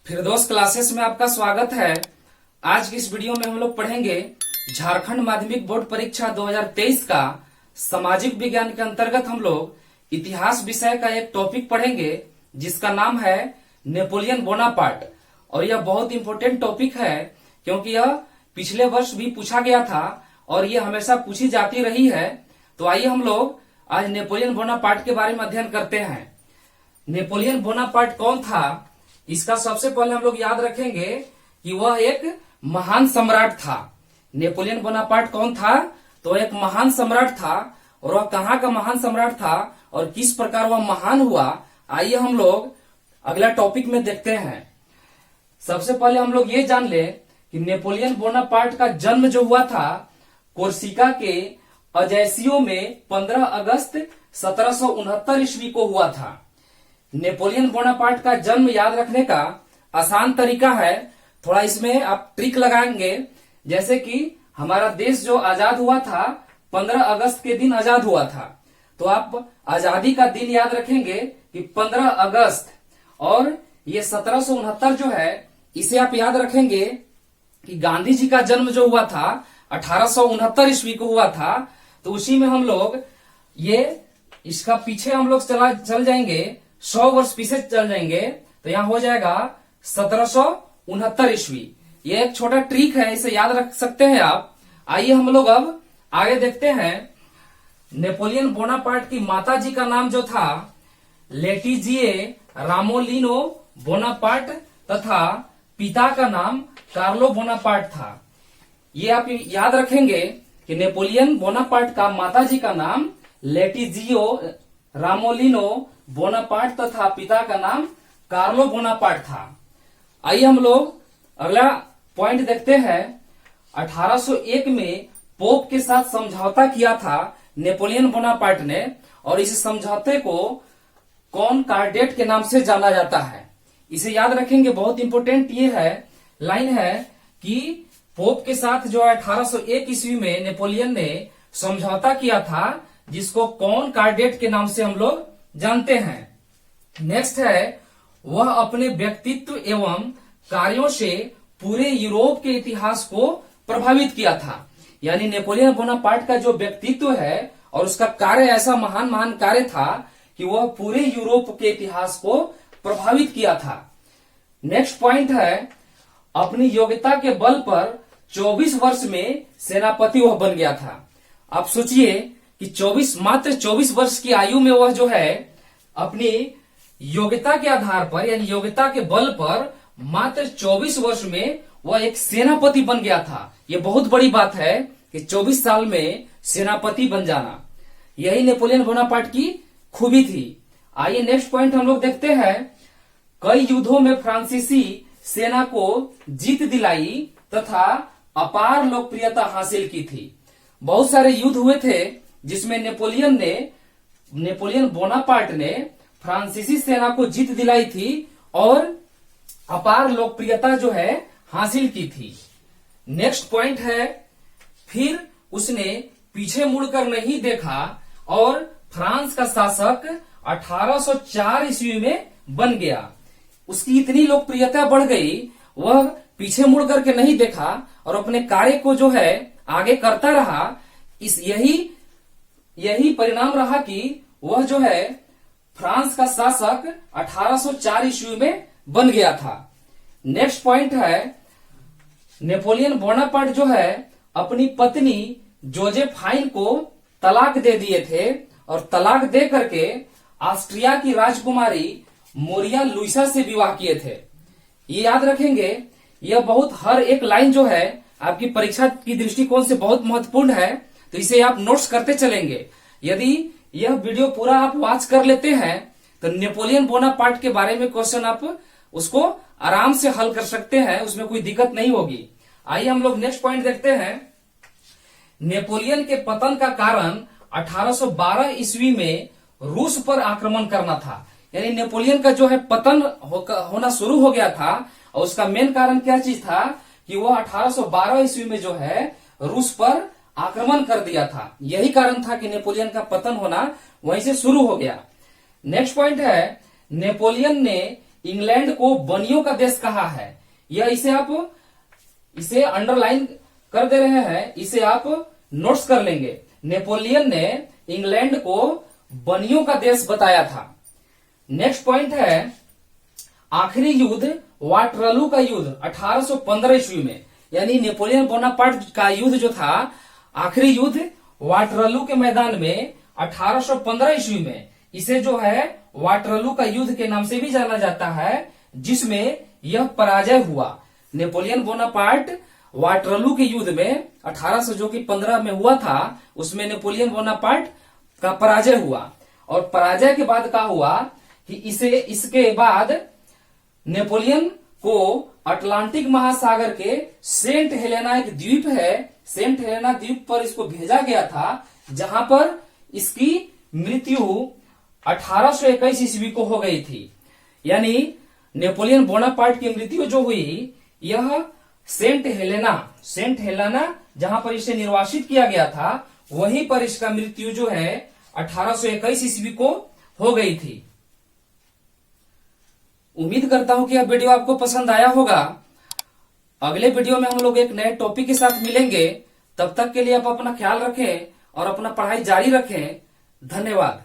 फिरदौस classes में आपका स्वागत है। आज की इस वीडियो में हम लोग पढ़ेंगे झारखंड माध्यमिक बोर्ड परीक्षा 2023 का सामाजिक विज्ञान के अंतर्गत हम लोग इतिहास विषय का एक टॉपिक पढ़ेंगे जिसका नाम है नेपोलियन बोनापार्ट। और यह बहुत इंपॉर्टेंट टॉपिक है क्योंकि यह पिछले वर्ष भी पूछा गया था और यह हमेशा पूछी जाती रही है। तो आइए हम लोग आज नेपोलियन बोनापार्ट के बारे में अध्ययन करते हैं। नेपोलियन बोनापार्ट कौन था, इसका सबसे पहले हम लोग याद रखेंगे कि वह एक महान सम्राट था। नेपोलियन बोनापार्ट कौन था? तो एक महान सम्राट था। और वह कहाँ का महान सम्राट था और किस प्रकार वह महान हुआ, आइए हम लोग अगला टॉपिक में देखते हैं। सबसे पहले हम लोग ये जान ले कि नेपोलियन बोनापार्ट का जन्म जो हुआ था कोर्सिका के अजैसियो में 15 अगस्त 1769 ईस्वी को हुआ था। नेपोलियन बोनापार्ट का जन्म याद रखने का आसान तरीका है, थोड़ा इसमें आप ट्रिक लगाएंगे। जैसे कि हमारा देश जो आजाद हुआ था 15 अगस्त के दिन आजाद हुआ था, तो आप आजादी का दिन याद रखेंगे कि 15 अगस्त, और ये 1769 जो है इसे आप याद रखेंगे कि गांधी जी का जन्म जो हुआ था 1869 ईस्वी को हुआ था। तो उसी में हम लोग ये इसका पीछे हम लोग चल जाएंगे, 100 वर्ष पीछे चल जाएंगे, तो यहाँ हो जाएगा 1769 ईस्वी। ये एक छोटा ट्रिक है, इसे याद रख सकते हैं आप। आइए हम लोग अब आगे देखते हैं। नेपोलियन बोनापार्ट की माता जी का नाम जो था लेटिजिए रामोलिनो बोनापार्ट तथा पिता का नाम कार्लो बोनापार्ट था। ये आप याद रखेंगे कि नेपोलियन बोनापार्ट का माता जी का नाम लेटिजियो रामोलिनो बोनापार्ट तथा पिता का नाम कार्लो बोनापार्ट था। आइए हम लोग अगला पॉइंट देखते हैं। 1801 में पोप के साथ समझौता किया था नेपोलियन बोनापार्ट ने, और इस समझौते को कौन कार्डेट के नाम से जाना जाता है, इसे याद रखेंगे। बहुत इंपॉर्टेंट ये है लाइन है कि पोप के साथ जो 1801 ईस्वी में नेपोलियन ने समझौता किया था, जिसको कौन कार्डेट के नाम से हम लोग जानते हैं। नेक्स्ट है, वह अपने व्यक्तित्व एवं कार्यों से पूरे यूरोप के इतिहास को प्रभावित किया था। यानी नेपोलियन बोनापार्ट का जो व्यक्तित्व है और उसका कार्य ऐसा महान महान कार्य था कि वह पूरे यूरोप के इतिहास को प्रभावित किया था। नेक्स्ट पॉइंट है, अपनी योग्यता के बल पर 24 वर्ष में सेनापति वह बन गया था। आप सोचिए कि मात्र 24 वर्ष की आयु में वह जो है अपनी योग्यता के आधार पर, यानी योग्यता के बल पर मात्र 24 वर्ष में वह एक सेनापति बन गया था। यह बहुत बड़ी बात है कि 24 साल में सेनापति बन जाना, यही नेपोलियन बोनापार्ट की खूबी थी। आइए नेक्स्ट पॉइंट हम लोग देखते हैं। कई युद्धों में फ्रांसीसी सेना को जीत दिलाई तथा अपार लोकप्रियता हासिल की थी। बहुत सारे युद्ध हुए थे जिसमें नेपोलियन बोनापार्ट ने फ्रांसीसी सेना को जीत दिलाई थी और अपार लोकप्रियता जो है हासिल की थी। नेक्स्ट पॉइंट है, फिर उसने पीछे मुड़कर नहीं देखा और फ्रांस का शासक 1804 ईस्वी में बन गया। उसकी इतनी लोकप्रियता बढ़ गई, वह पीछे मुड़ करके नहीं देखा और अपने कार्य को जो है आगे करता रहा। यही परिणाम रहा कि वह जो है फ्रांस का शासक 1804 ईस्वी में बन गया था। नेक्स्ट पॉइंट है, नेपोलियन बोनापार्ट जो है अपनी पत्नी जोजेफाइन को तलाक दे दिए थे और तलाक दे करके ऑस्ट्रिया की राजकुमारी मोरिया लुइसा से विवाह किए थे। ये याद रखेंगे। यह बहुत हर एक लाइन जो है आपकी परीक्षा की दृष्टिकोण से बहुत महत्वपूर्ण है, तो इसे आप नोट्स करते चलेंगे। यदि यह वीडियो पूरा आप वॉच कर लेते हैं तो नेपोलियन बोनापार्ट के बारे में क्वेश्चन आप उसको आराम से हल कर सकते हैं, उसमें कोई दिक्कत नहीं होगी। आइए हम लोग नेक्स्ट पॉइंट देखते हैं। नेपोलियन के पतन का कारण 1812 ईस्वी में रूस पर आक्रमण करना था। यानी नेपोलियन का जो है पतन होना शुरू हो गया था और उसका मेन कारण क्या चीज था कि वह 1812 ईस्वी में जो है रूस पर आक्रमण कर दिया था। यही कारण था कि नेपोलियन का पतन होना वहीं से शुरू हो गया। नेक्स्ट पॉइंट है, नेपोलियन ने इंग्लैंड को बनियों का देश कहा है। यह इसे अंडरलाइन कर दे रहे हैं, इसे आप नोट्स कर लेंगे। नेपोलियन ने इंग्लैंड को बनियों का देश बताया था। नेक्स्ट पॉइंट है आखिरी युद्ध वाटरलू का युद्ध 1815 ईस्वी में, यानी नेपोलियन बोनापार्ट का युद्ध जो था, आखिरी युद्ध वाटरलू के मैदान में 1815 ईस्वी में, इसे जो है वाटरलू का युद्ध के नाम से भी जाना जाता है, जिसमें यह पराजय हुआ। नेपोलियन बोनापार्ट वाटरलू के युद्ध में 1815 में हुआ था, उसमें नेपोलियन बोनापार्ट का पराजय हुआ। और पराजय के बाद क्या हुआ कि इसके बाद नेपोलियन को अटलांटिक महासागर के सेंट हेलेना एक द्वीप है, सेंट हेलेना द्वीप पर इसको भेजा गया था, जहां पर इसकी मृत्यु 1821 ईस्वी को हो गई थी। यानी नेपोलियन बोनापार्ट की मृत्यु जो हुई, यह सेंट हेलेना जहां पर इसे निर्वासित किया गया था, वहीं पर इसका मृत्यु जो है 1821 ईस्वी को हो गई थी। उम्मीद करता हूं कि यह वीडियो आपको पसंद आया होगा। अगले वीडियो में हम लोग एक नए टॉपिक के साथ मिलेंगे। तब तक के लिए आप अपना ख्याल रखें और अपना पढ़ाई जारी रखें। धन्यवाद।